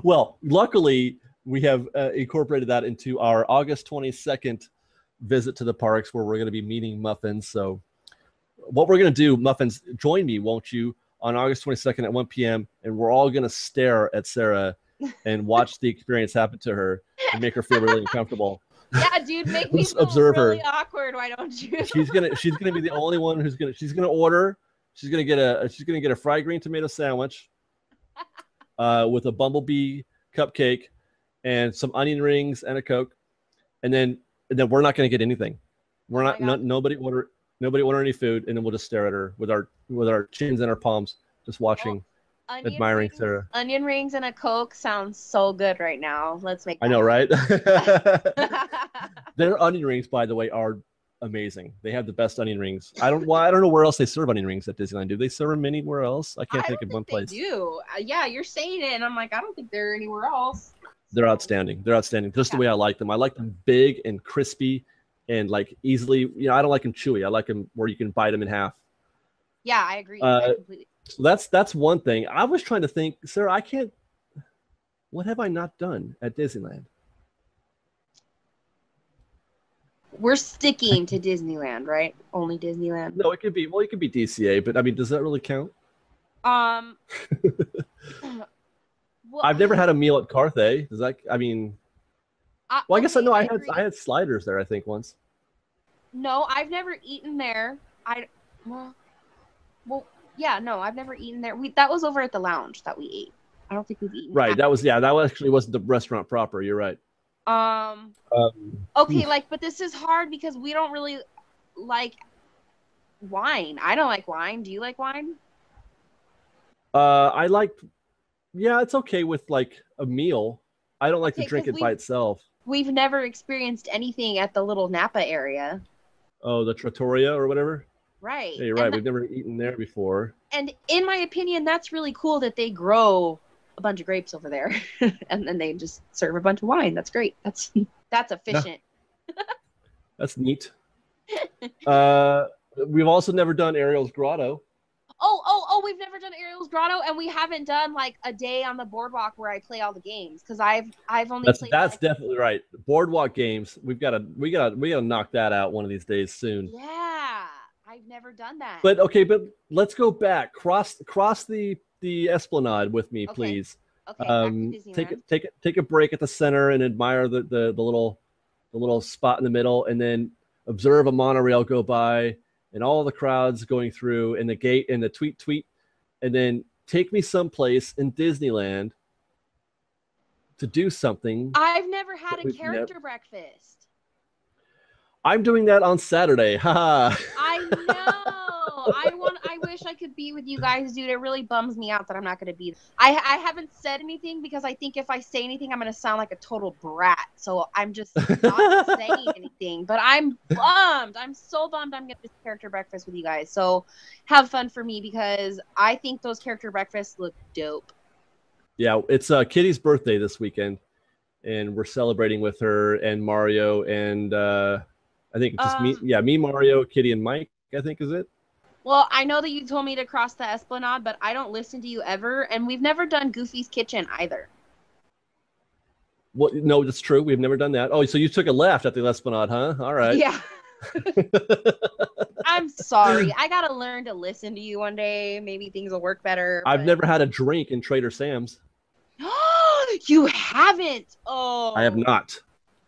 Well, luckily, we have incorporated that into our August 22nd visit to the parks, where we're going to be meeting Muffins. So what we're going to do, Muffins, join me, won't you, on August 22nd at 1 p.m., and we're all going to stare at Sarah and watch the experience happen to her and make her feel really uncomfortable. Yeah, dude, make me feel observe really her. awkward. Why don't you? She's gonna be the only one she's gonna order. She's gonna get a fried green tomato sandwich with a bumblebee cupcake and some onion rings and a Coke, and then we're not gonna get anything. We're nobody order any food, and then we'll just stare at her with our chins in our palms, just watching. Admiring Sarah. Onion rings and a Coke sounds so good right now. Let's make that. I know, right? Their onion rings, by the way, are amazing. They have the best onion rings. I don't know where else they serve onion rings at Disneyland. Do they serve them anywhere else? I can't think of one place. They do. Yeah, you're saying it, and I'm like, I don't think they're anywhere else. They're outstanding. Just the way I like them. I like them big and crispy and like easily. You know, I don't like them chewy. I like them where you can bite them in half. Yeah, I agree. I completely. So that's one thing. I was trying to think, Sarah, what have I not done at Disneyland? We're sticking to Disneyland, right? Only Disneyland. No, it could be DCA, but I mean, does that really count? Well, I've never had a meal at Carthay. Does that? I mean, I guess I know. I had sliders there, I think, once. No, I've never eaten there. Yeah, no, I've never eaten there. That was over at the lounge that we ate. I don't think we've eaten. Right, that actually wasn't the restaurant proper. You're right. Okay, but this is hard because we don't really like wine. I don't like wine. Do you like wine? Yeah, it's okay with like a meal. I don't like to drink it by itself. We've never experienced anything at the little Napa area. Oh, the Trattoria or whatever? Right. Yeah, you're right. We've never eaten there before. And in my opinion, that's really cool that they grow a bunch of grapes over there, and then they just serve a bunch of wine. That's great. That's efficient. Yeah. That's neat. We've also never done Ariel's Grotto. Oh, we've never done Ariel's Grotto, and we haven't done like a day on the boardwalk where I play all the games, because I've only played. That's definitely right. Boardwalk games. We gotta knock that out one of these days soon. Yeah, I've never done that. But let's go back. Cross the Esplanade with me, please. Okay. Take a break at the center and admire the little spot in the middle, and then observe a monorail go by and all the crowds going through, and the gate and the tweet, and then take me someplace in Disneyland to do something. I've never had a character breakfast. I'm doing that on Saturday. Haha. I know. I wish I could be with you guys, dude. It really bums me out that I'm not going to be. I haven't said anything because I think if I say anything, I'm going to sound like a total brat. So I'm just not saying anything. But I'm bummed. I'm so bummed I'm going to do character breakfast with you guys. So have fun for me, because I think those character breakfasts look dope. Yeah, it's Kitty's birthday this weekend, and we're celebrating with her and Mario, and I think it's just me. Yeah, me, Mario, Kitty, and Mike, I think is it. Well, I know that you told me to cross the Esplanade, but I don't listen to you ever, and we've never done Goofy's Kitchen either. Well, no, that's true. We've never done that. Oh, so you took a left at the Esplanade, huh? All right. Yeah. I'm sorry. I got to learn to listen to you one day. Maybe things will work better. I've never had a drink in Trader Sam's. You haven't? Oh. I have not.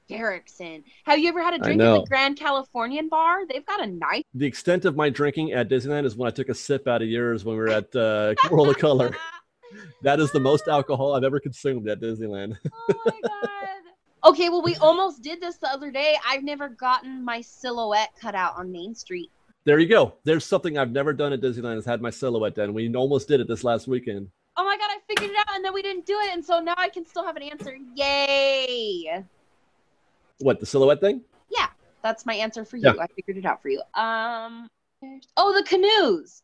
Derrickson. Have you ever had a drink in the Grand Californian bar? They've got a nice... The extent of my drinking at Disneyland is when I took a sip out of yours when we were at World of Color. That is the most alcohol I've ever consumed at Disneyland. Oh my God. Okay, well, we almost did this the other day. I've never gotten my silhouette cut out on Main Street. There you go. There's something I've never done at Disneyland, is had my silhouette done. We almost did it this last weekend. Oh my God, I figured it out, and then we didn't do it, and so now I can still have an answer. Yay! What, the silhouette thing? Yeah, that's my answer for you. Yeah. I figured it out for you. The canoes.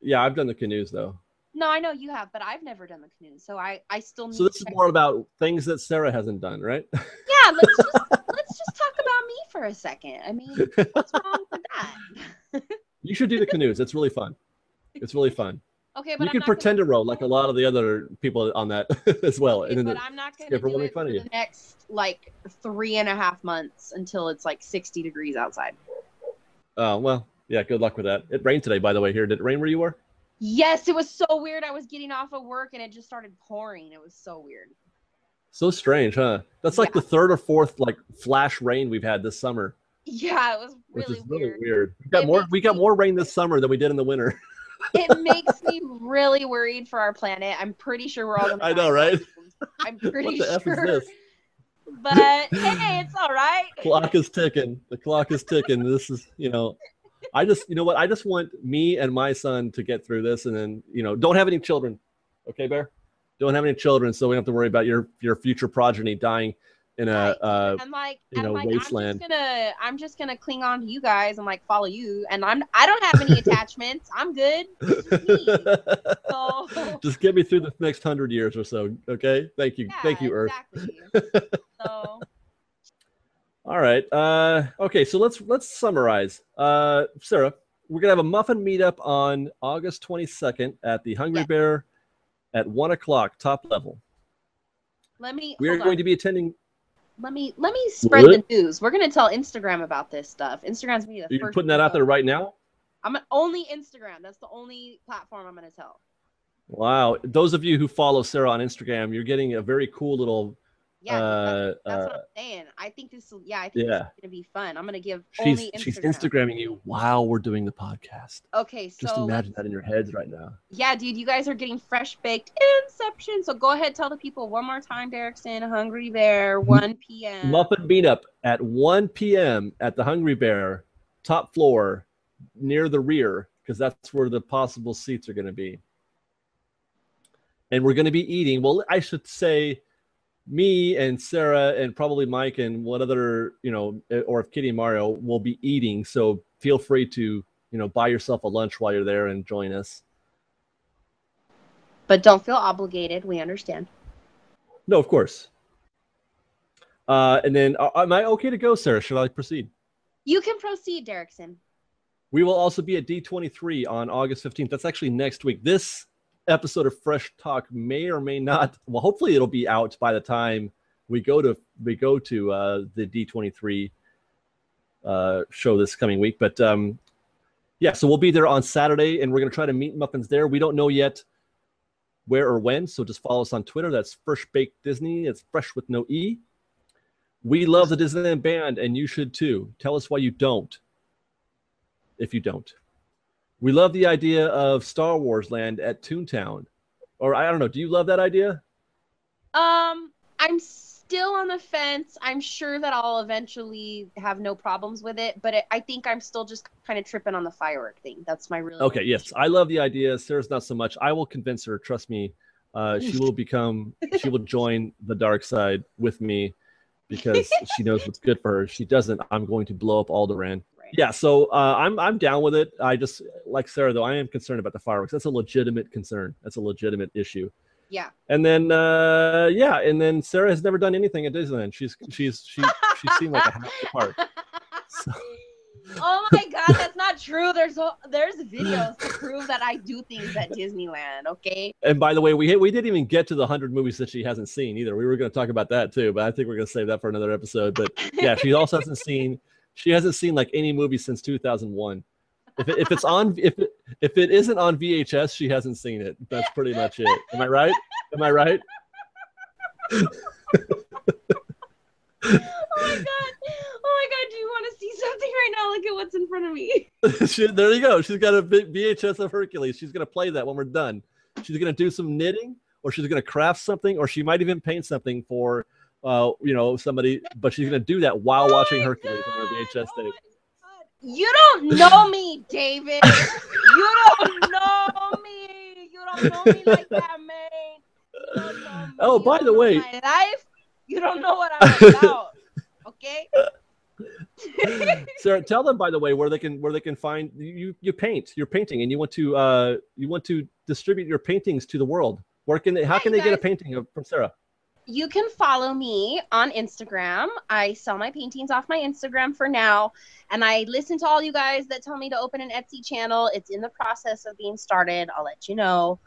Yeah, I've done the canoes though. No, I know you have, but I've never done the canoes, so I still need. So this is more about things that Sarah hasn't done, right? Yeah, let's just talk about me for a second. I mean, what's wrong with that? You should do the canoes. It's really fun. It's really fun. Okay, but you can pretend to row like a lot of the other people on that as well. Okay, but I'm not going to do it for the next like 3.5 months until it's like 60 degrees outside. Oh, well, yeah, good luck with that. It rained today, by the way, here. Did it rain where you were? Yes, it was so weird. I was getting off of work and it just started pouring. It was so weird. So strange, huh? That's like the third or fourth like flash rain we've had this summer. Yeah, it was really weird. We got more rain this summer than we did in the winter. It makes me really worried for our planet. I'm pretty sure we're all going to I know, right? I'm pretty sure. What the F is this? But hey, it's all right. Clock is ticking. The clock is ticking. This is, I just want me and my son to get through this, and then, don't have any children. Okay, Bear? Don't have any children, so we don't have to worry about your future progeny dying in a wasteland. I'm just gonna cling on to you guys and like follow you, and I don't have any attachments. I'm good. So just get me through the next 100 years or so, okay? Thank you, Earth. Exactly. So. All right. Okay, so let's summarize. Sarah, we're gonna have a muffin meetup on August 22nd at the Hungry Bear at 1 o'clock, top level. We are going to be attending. Let me spread the news. We're gonna tell Instagram about this stuff. Instagram's gonna be the first. You're putting that out there right now? I'm only Instagram. That's the only platform I'm gonna tell. Wow. Those of you who follow Sarah on Instagram, you're getting a very cool little. Yeah, that's what I'm saying. I think this is gonna be fun. I'm gonna give only Instagram. She's Instagramming you while we're doing the podcast. Okay, so just imagine that in your heads right now. Yeah, dude, you guys are getting fresh baked inception. So go ahead, tell the people one more time, Derrickson, Hungry Bear, 1 p.m. Muffin meetup at 1 p.m. at the Hungry Bear, top floor, near the rear, because that's where the possible seats are going to be. And we're going to be eating. Well, I should say, me and Sarah and probably Mike and what other, or if Kitty and Mario will be eating. So feel free to, buy yourself a lunch while you're there and join us. But don't feel obligated. We understand. No, of course. And then, am I okay to go, Sarah? Should I proceed? You can proceed, Derrickson. We will also be at D23 on August 15th. That's actually next week. This episode of Fresh Talk may or may not. Well, hopefully it'll be out by the time we go to the D23 show this coming week. But yeah, so we'll be there on Saturday, and we're going to try to meet muffins there. We don't know yet where or when, so just follow us on Twitter. That's Fresh Baked Disney. It's fresh with no E. We love the Disneyland band, and you should too. Tell us why you don't, if you don't. We love the idea of Star Wars Land at Toontown. Or I don't know, do you love that idea? I'm still on the fence. I'm sure that I'll eventually have no problems with it, but I think I'm still just kind of tripping on the firework thing. That's my real. Okay, yes, I love the idea. Sarah's not so much. I will convince her. Trust me. She will join the dark side with me because she knows what's good for her. If she doesn't, I'm going to blow up Alderaan. Right. Yeah, so I'm down with it. I just, like Sarah though, I am concerned about the fireworks. That's a legitimate concern. That's a legitimate issue. Yeah. And then Sarah has never done anything at Disneyland. She's seen like a half the park. So. Oh my God, that's not true. There's videos to prove that I do things at Disneyland. Okay. And by the way, we didn't even get to the 100 movies that she hasn't seen either. We were going to talk about that too, but I think we're going to save that for another episode. But yeah, she also hasn't seen. She hasn't seen like any movie since 2001. If it isn't on VHS, she hasn't seen it. That's pretty much it. Am I right? Am I right? Oh my God, do you want to see something right now? Look at what's in front of me. There you go. She's got a VHS of Hercules. She's going to play that when we're done. She's going to do some knitting, or she's going to craft something, or she might even paint something for somebody, but she's going to do that while watching Hercules on her VHS tape. You don't know me, David. You don't know me. You don't know me like that, man. You don't know me. Oh, by the way, my life. You don't know what I'm about. Okay. Sarah, tell them, by the way, where they can find you. You paint. You're painting, and you want to distribute your paintings to the world. How can they get a painting from Sarah? You can follow me on Instagram. I sell my paintings off my Instagram for now. And I listen to all you guys that tell me to open an Etsy channel. It's in the process of being started. I'll let you know.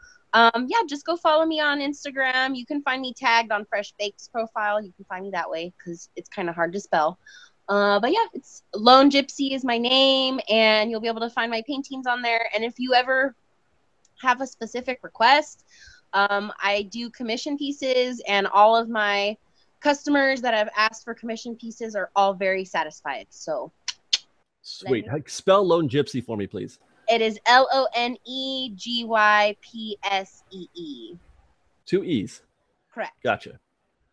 Just go follow me on Instagram. You can find me tagged on Fresh Baked's profile. You can find me that way because it's kind of hard to spell. It's Lone Gypsy is my name. And you'll be able to find my paintings on there. And if you ever have a specific request, I do commission pieces, and all of my customers that have asked for commission pieces are all very satisfied. So sweet. Spell Lone Gypsy for me, please. It is LONEGYPSEE. 2 E's. Correct. Gotcha.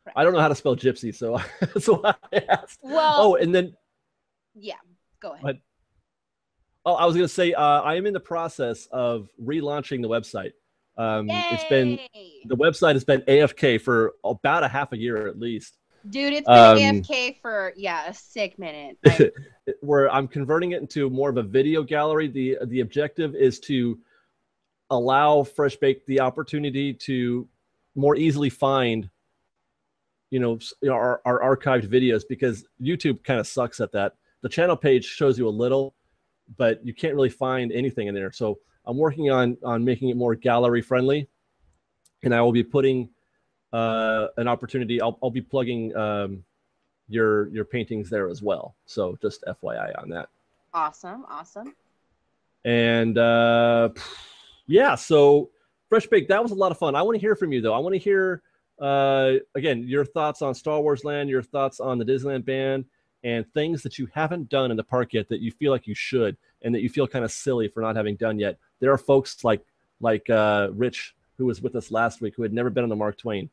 Correct. I don't know how to spell gypsy, so that's why I asked. Well, and then yeah, go ahead. I was going to say I am in the process of relaunching the website. The website has been AFK for about a half a year at least. Dude, it's been AFK for a sick minute. Where I'm converting it into more of a video gallery. The objective is to allow Fresh Baked the opportunity to more easily find our archived videos, because YouTube kind of sucks at that. The channel page shows you a little, but you can't really find anything in there. So I'm working on making it more gallery friendly, and I will be putting an opportunity. I'll be plugging your paintings there as well. So just FYI on that. Awesome. And so Fresh Baked, that was a lot of fun. I want to hear from you though. I want to hear again your thoughts on Star Wars Land, your thoughts on the Disneyland band, and things that you haven't done in the park yet that you feel like you should, and that you feel kind of silly for not having done yet. There are folks like Rich, who was with us last week, who had never been on the Mark Twain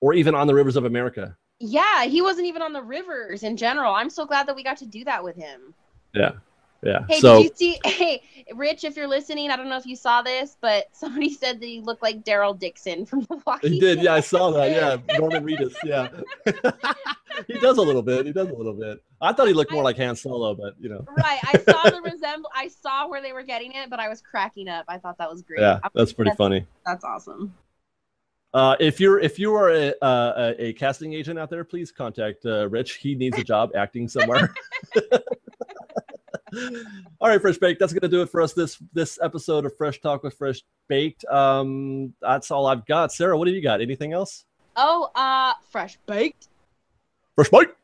or even on the Rivers of America. Yeah, he wasn't even on the rivers in general. I'm so glad that we got to do that with him. Yeah. Yeah. Hey, so did you see? Hey, Rich, if you're listening, I don't know if you saw this, but somebody said that he looked like Daryl Dixon from The Walking he did. Dead. Yeah, I saw that. Yeah, Norman Reedus. Yeah. He does a little bit. He does a little bit. I thought he looked more like Han Solo, but you know. Right. I saw the I saw where they were getting it, but I was cracking up. I thought that was great. Yeah, that's pretty funny. That's awesome. If you are a casting agent out there, please contact Rich. He needs a job acting somewhere. All right, Fresh Baked. That's going to do it for us this episode of Fresh Talk with Fresh Baked. That's all I've got. Sarah, what do you got? Anything else? Oh, Fresh Baked. Fresh Baked.